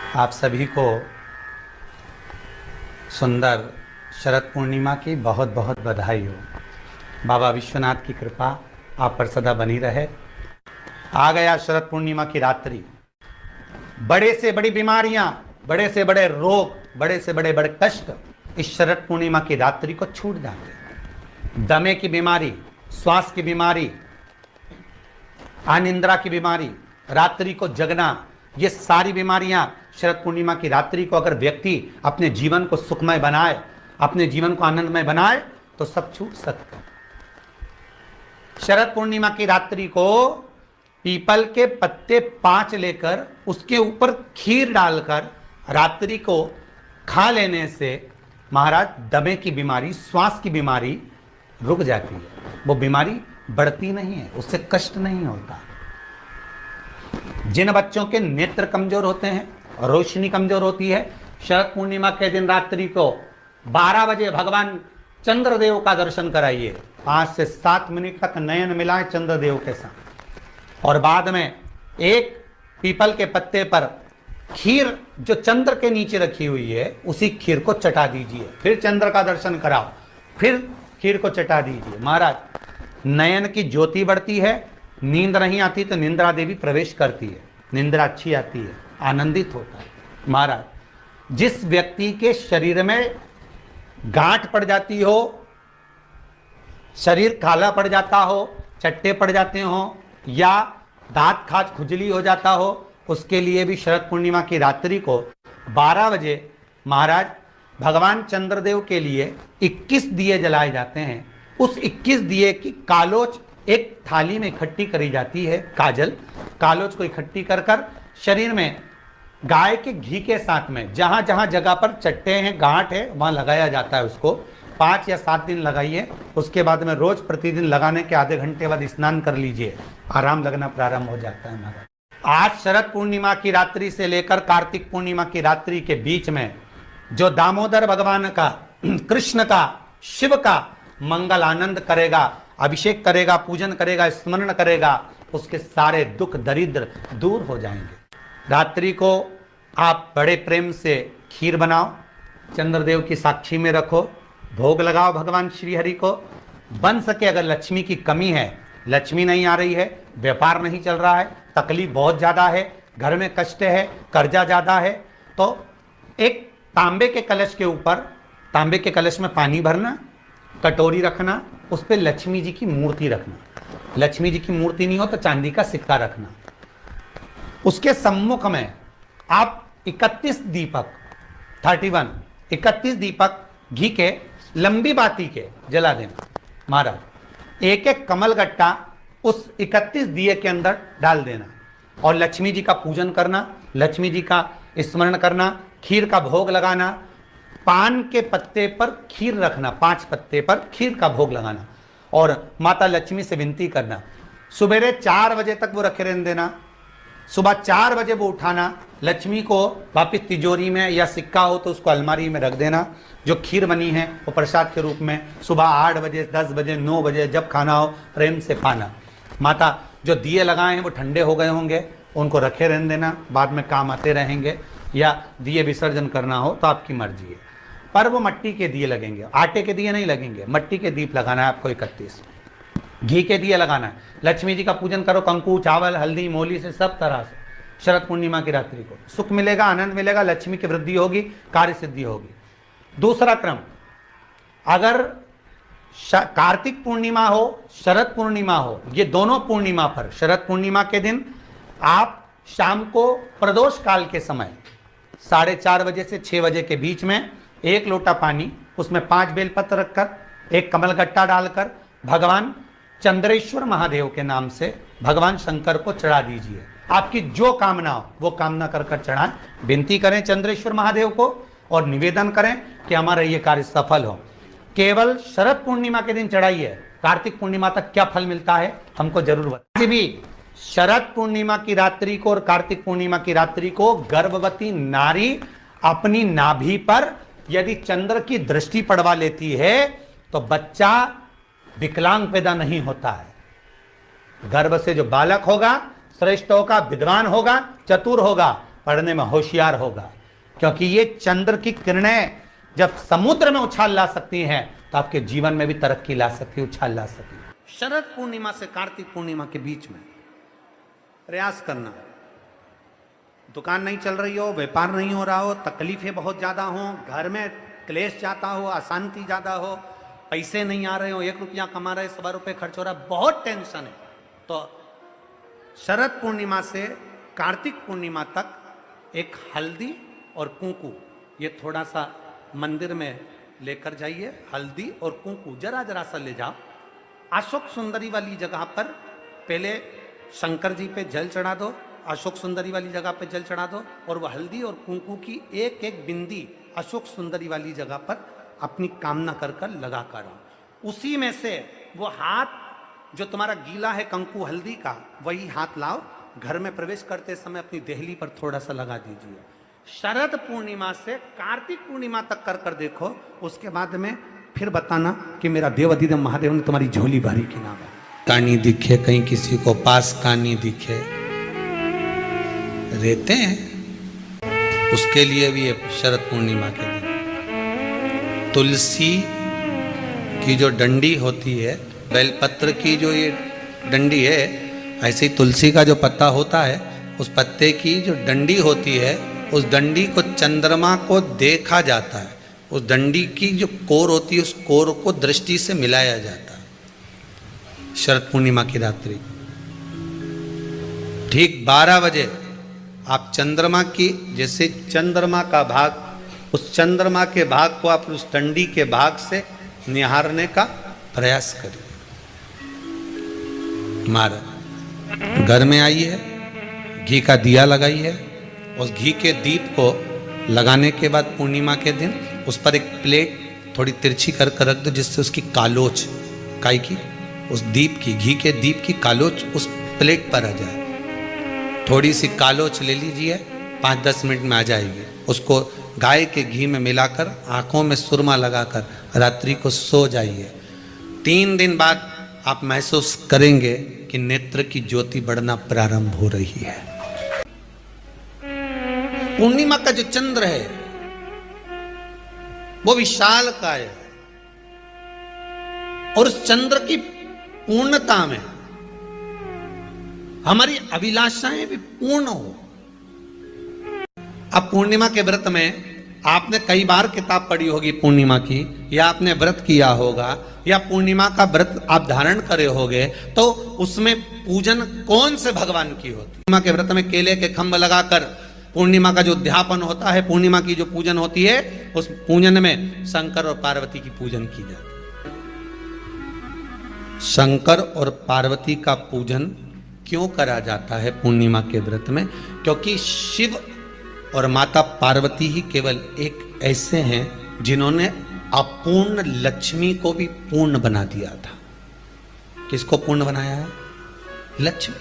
आप सभी को सुंदर शरद पूर्णिमा की बहुत बहुत बधाई हो। बाबा विश्वनाथ की कृपा आप पर सदा बनी रहे। आ गया शरद पूर्णिमा की रात्रि। बड़े से बड़ी बीमारियां, बड़े से बड़े रोग, बड़े से बड़े बड़े कष्ट इस शरद पूर्णिमा की रात्रि को छूट जाते हैं। दमे की बीमारी, श्वास की बीमारी, अनिद्रा की बीमारी, रात्रि को जगना, ये सारी बीमारियां शरद पूर्णिमा की रात्रि को अगर व्यक्ति अपने जीवन को सुखमय बनाए, अपने जीवन को आनंदमय बनाए तो सब छूट सकता है। शरद पूर्णिमा की रात्रि को पीपल के पत्ते 5 लेकर उसके ऊपर खीर डालकर रात्रि को खा लेने से महाराज दमे की बीमारी, श्वास की बीमारी रुक जाती है। वो बीमारी बढ़ती नहीं है, उससे कष्ट नहीं होता। जिन बच्चों के नेत्र कमजोर होते हैं, रोशनी कमजोर होती है, शरद पूर्णिमा के दिन रात्रि को 12 बजे भगवान चंद्रदेव का दर्शन कराइए। 5 से 7 मिनट तक नयन मिलाएं चंद्रदेव के साथ और बाद में एक पीपल के पत्ते पर खीर जो चंद्र के नीचे रखी हुई है उसी खीर को चटा दीजिए। फिर चंद्र का दर्शन कराओ, फिर खीर को चटा दीजिए। महाराज नयन की ज्योति बढ़ती है, नींद नहीं आती तो निंद्रा देवी प्रवेश करती है, निंद्रा अच्छी आती है, आनंदित होता है। महाराज जिस व्यक्ति के शरीर में गांठ पड़ जाती हो, शरीर काला पड़ जाता हो, चट्टे पड़ जाते हो या दांत खाज खुजली हो जाता हो, उसके लिए भी शरद पूर्णिमा की रात्रि को 12 बजे महाराज भगवान चंद्रदेव के लिए 21 दिए जलाए जाते हैं। उस 21 दिए की कालोच एक थाली में इकट्ठी करी जाती है। कालोच को इकट्ठी कर कर शरीर में गाय के घी के साथ में जहां जहां जगह पर चट्टे हैं, गांठ है, वहां लगाया जाता है। उसको 5 या 7 दिन लगाइए। उसके बाद में रोज प्रतिदिन लगाने के आधे घंटे बाद स्नान कर लीजिए, आराम लगना प्रारंभ हो जाता है। हमारा आज शरद पूर्णिमा की रात्रि से लेकर कार्तिक पूर्णिमा की रात्रि के बीच में जो दामोदर भगवान का, कृष्ण का, शिव का मंगल आनंद करेगा, अभिषेक करेगा, पूजन करेगा, स्मरण करेगा, उसके सारे दुख दरिद्र दूर हो जाएंगे। रात्रि को आप बड़े प्रेम से खीर बनाओ, चंद्रदेव की साक्षी में रखो, भोग लगाओ भगवान श्री हरि को। बन सके अगर लक्ष्मी की कमी है, लक्ष्मी नहीं आ रही है, व्यापार नहीं चल रहा है, तकलीफ बहुत ज़्यादा है, घर में कष्ट है, कर्जा ज़्यादा है, तो एक तांबे के कलश के ऊपर, तांबे के कलश में पानी भरना, कटोरी रखना, उस पर लक्ष्मी जी की मूर्ति रखना। लक्ष्मी जी की मूर्ति नहीं हो तो चांदी का सिक्का रखना। उसके सम्मुख में आप 31 दीपक घी के लंबी बाती के जला देना। महाराज एक एक कमल गट्टा उस 31 दिए के अंदर डाल देना और लक्ष्मी जी का पूजन करना, लक्ष्मी जी का स्मरण करना, खीर का भोग लगाना, पान के पत्ते पर खीर रखना, 5 पत्ते पर खीर का भोग लगाना और माता लक्ष्मी से विनती करना। सुबेरे 4 बजे तक वो रखे रहने देना, सुबह 4 बजे वो उठाना, लक्ष्मी को वापिस तिजोरी में या सिक्का हो तो उसको अलमारी में रख देना। जो खीर बनी है वो प्रसाद के रूप में सुबह 8 बजे, 10 बजे, 9 बजे जब खाना हो प्रेम से खाना। माता जो दिए लगाए हैं वो ठंडे हो गए होंगे, उनको रखे रहने देना, बाद में काम आते रहेंगे, या दिए विसर्जन करना हो तो आपकी मर्जी है। पर वो मट्टी के दिए लगेंगे, आटे के दिए नहीं लगेंगे, मट्टी के दीप लगाना है आपको। 31 घी के दिए लगाना है। लक्ष्मी जी का पूजन करो, कंकु, चावल, हल्दी, मोली से, सब तरह से। शरद पूर्णिमा की रात्रि को सुख मिलेगा, आनंद मिलेगा, लक्ष्मी की वृद्धि होगी, कार्य सिद्धि होगी। दूसरा क्रम, अगर कार्तिक पूर्णिमा हो, शरद पूर्णिमा हो, ये दोनों पूर्णिमा पर शरद पूर्णिमा के दिन आप शाम को प्रदोष काल के समय 4:30 बजे से 6 बजे के बीच में 1 लोटा पानी, उसमें 5 बेलपत्र रखकर, एक कमल गट्टा डालकर भगवान चंद्रेश्वर महादेव के नाम से भगवान शंकर को चढ़ा दीजिए। आपकी जो कामना हो वो कामना कर कर चढ़ाएं, विनती करें चंद्रेश्वर महादेव को और निवेदन करें कि हमारा ये कार्य सफल हो। केवल शरद पूर्णिमा के दिन चढ़ाइए, कार्तिक पूर्णिमा तक क्या फल मिलता है हमको जरूर बताइए। भी शरद पूर्णिमा की रात्रि को और कार्तिक पूर्णिमा की रात्रि को गर्भवती नारी अपनी नाभि पर यदि चंद्र की दृष्टि पड़वा लेती है तो बच्चा विकलांग पैदा नहीं होता है। गर्भ से जो बालक होगा श्रेष्ठ होगा, विद्वान होगा, चतुर होगा, पढ़ने में होशियार होगा, क्योंकि ये चंद्र की किरणें जब समुद्र में उछाल ला सकती हैं तो आपके जीवन में भी तरक्की ला सकती है, उछाल ला सकती है। शरद पूर्णिमा से कार्तिक पूर्णिमा के बीच में प्रयास करना, दुकान नहीं चल रही हो, व्यापार नहीं हो रहा हो, तकलीफें बहुत ज्यादा हो, घर में क्लेश जाता हो, अशांति ज्यादा हो, पैसे नहीं आ रहे हो, 1 रुपया कमा रहे 100 रुपये खर्च हो रहा है, बहुत टेंशन है, तो शरद पूर्णिमा से कार्तिक पूर्णिमा तक एक हल्दी और कुंकू ये थोड़ा सा मंदिर में लेकर जाइए। हल्दी और कुंकू जरा जरा सा ले जाओ, अशोक सुंदरी वाली जगह पर पहले शंकर जी पे जल चढ़ा दो, अशोक सुंदरी वाली जगह पे जल चढ़ा दो, और वह हल्दी और कुंकू की एक एक बिंदी अशोक सुंदरी वाली जगह पर अपनी कामना कर कर लगा कर आओ। उसी में से वो हाथ जो तुम्हारा गीला है कंकु हल्दी का, वही हाथ लाओ, घर में प्रवेश करते समय अपनी देहली पर थोड़ा सा लगा दीजिए। शरद पूर्णिमा से कार्तिक पूर्णिमा तक कर कर देखो, उसके बाद में फिर बताना कि मेरा देव अधिदेव महादेव ने तुम्हारी झोली भरी कि ना भरी। कानी दिखे कहीं किसी को पास कानी दिखे, रहते हैं, उसके लिए भी शरद पूर्णिमा के दिन तुलसी की जो डंडी होती है, बेलपत्र की जो ये डंडी है, ऐसे ही तुलसी का जो पत्ता होता है, उस पत्ते की जो डंडी होती है, उस डंडी को चंद्रमा को देखा जाता है, उस डंडी की जो कोर होती है, उस कोर को दृष्टि से मिलाया जाता है। शरद पूर्णिमा की रात्रि ठीक 12 बजे आप चंद्रमा की, जैसे चंद्रमा का भाग, उस चंद्रमा के भाग को आप उस डंडी के भाग से निहारने का प्रयास करिए। महाराज घर में आइए, घी का दिया लगाइए, उस घी के दीप को लगाने के बाद पूर्णिमा के दिन उस पर एक प्लेट थोड़ी तिरछी कर कर रख दो, जिससे उसकी कालोच, काई की, उस दीप की, घी के दीप की कालोच उस प्लेट पर आ जाए। थोड़ी सी कालोच ले लीजिए, 5-10 मिनट में आ जाएगी। उसको गाय के घी में मिलाकर आंखों में सुरमा लगाकर रात्रि को सो जाइए। 3 दिन बाद आप महसूस करेंगे कि नेत्र की ज्योति बढ़ना प्रारंभ हो रही है। पूर्णिमा का जो चंद्र है वो विशाल का है, और उस चंद्र की पूर्णता में हमारी अभिलाषाएं भी पूर्ण हो। अब पूर्णिमा के व्रत में आपने कई बार किताब पढ़ी होगी पूर्णिमा की, या आपने व्रत किया होगा, या पूर्णिमा का व्रत आप धारण करे होगे, तो उसमें पूजन कौन से भगवान की होती? पूर्णिमा के व्रत में केले के खंभ लगाकर पूर्णिमा का जो उद्यापन होता है, पूर्णिमा की जो पूजन होती है, उस पूजन में शंकर और पार्वती की पूजन की जाती है। शंकर और पार्वती का पूजन क्यों करा जाता है पूर्णिमा के व्रत में? क्योंकि शिव और माता पार्वती ही केवल एक ऐसे हैं जिन्होंने अपूर्ण लक्ष्मी को भी पूर्ण बना दिया था। किसको पूर्ण बनाया है? लक्ष्मी।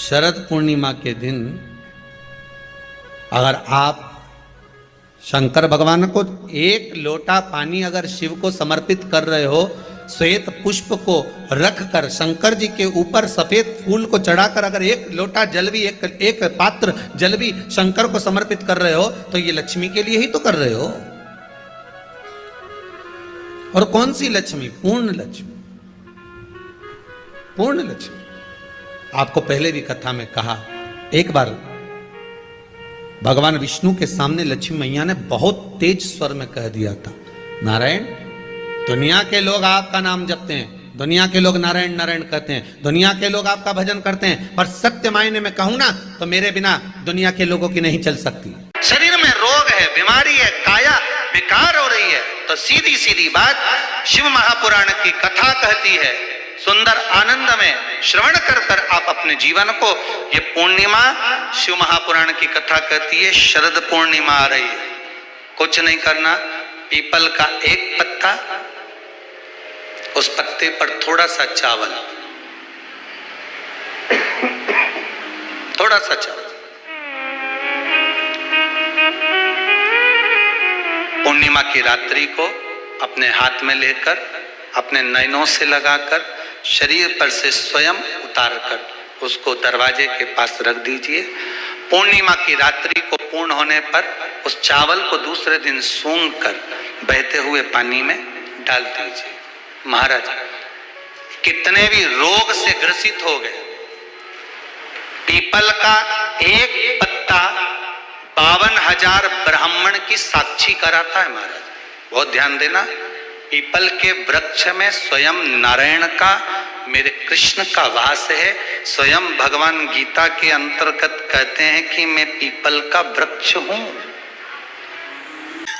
शरद पूर्णिमा के दिन अगर आप शंकर भगवान को 1 लोटा पानी अगर शिव को समर्पित कर रहे हो, श्वेत पुष्प को रखकर शंकर जी के ऊपर सफेद फूल को चढ़ाकर अगर 1 लोटा जल भी, एक पात्र जल भी शंकर को समर्पित कर रहे हो, तो ये लक्ष्मी के लिए ही तो कर रहे हो। और कौन सी लक्ष्मी? पूर्ण लक्ष्मी। पूर्ण लक्ष्मी। आपको पहले भी कथा में कहा, एक बार भगवान विष्णु के सामने लक्ष्मी मैया ने बहुत तेज स्वर में कह दिया था, नारायण, दुनिया के लोग आपका नाम जपते हैं, दुनिया के लोग नारायण नारायण कहते हैं, दुनिया के लोग आपका भजन करते हैं, पर सत्य मायने में कहूं ना तो मेरे बिना दुनिया के लोगों की नहीं चल सकती। शरीर में रोग है, बीमारी है, काया बेकार हो रही है, तो सीधी सीधी बात शिव महापुराण की कथा कहती है, सुंदर आनंद में श्रवण कर कर आप अपने जीवन को, ये पूर्णिमा शिव महापुराण की कथा कहती है, शरद पूर्णिमा आ रही है, कुछ नहीं करना, पीपल का एक पत्ता, उस पत्ते पर थोड़ा सा चावल, थोड़ा सा चावल, पूर्णिमा की रात्रि को अपने हाथ में लेकर, अपने नयनों से लगाकर, शरीर पर से स्वयं उतार कर उसको दरवाजे के पास रख दीजिए। पूर्णिमा की रात्रि को पूर्ण होने पर उस चावल को दूसरे दिन सूंघ कर बहते हुए पानी में डाल दीजिए। महाराज कितने भी रोग से ग्रसित हो गए, पीपल का एक पत्ता 52,000 ब्राह्मण की साक्षी कराता है। महाराज बहुत ध्यान देना, पीपल के वृक्ष में स्वयं नारायण का, मेरे कृष्ण का वास है। स्वयं भगवान गीता के अंतर्गत कहते हैं कि मैं पीपल का वृक्ष हूं।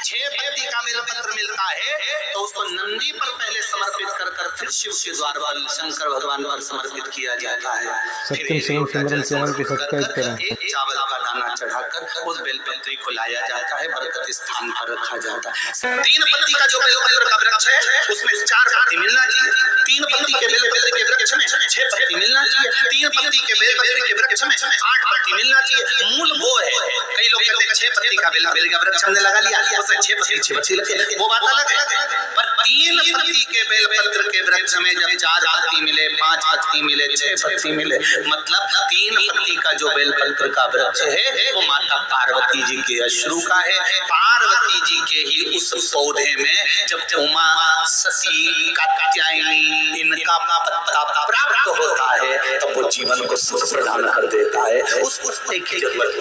6 पत्ती का बेलपत्र मिलता है तो उसको नंदी पर पहले समर्पित कर कर फिर शिव के द्वार पर शंकर भगवान पर समर्पित किया जाता है। सत्यम शिवम सिमरन चैनल को सब्सक्राइब करें। एक चावल का दाना चढ़ाकर उस बेलपत्री को लाया जाता है, बरकत स्थान पर रखा जाता है। 3 पत्ती का जो बेलपत्र का वृक्ष है उसमें 4 पत्ती मिलना चाहिए। 3 पत्ती के बेलपत्र के वृक्ष में 6 पत्ती मिलना चाहिए। 3 पत्ती के बेलपत्र के वृक्ष में 8 पत्ती मिलना चाहिए। मूल वो है, कई लोग कहते हैं 6 पत्ती का बेल का वृक्ष हमने लगा लिया, उसमें 6 पत्ती लगे, वो बात अलग है। पर 3 पत्ती के बेलपत्र के वृक्ष में जब 4 पत्ती मिले, 5 पत्ती मिले, 6 पत्ती मिले, मतलब 3 पत्ती का जो बेलपत्र का वृक्ष है वो माता पार्वती जी के अश्रु का है। पार्वती जी के ही उस पौधे में जब उमा, सती, कात्यायनी इनका पत्ता प्राप्त होता है तब वो जीवन को सुख प्रदान कर देता है। उस पत्ते की जरूरत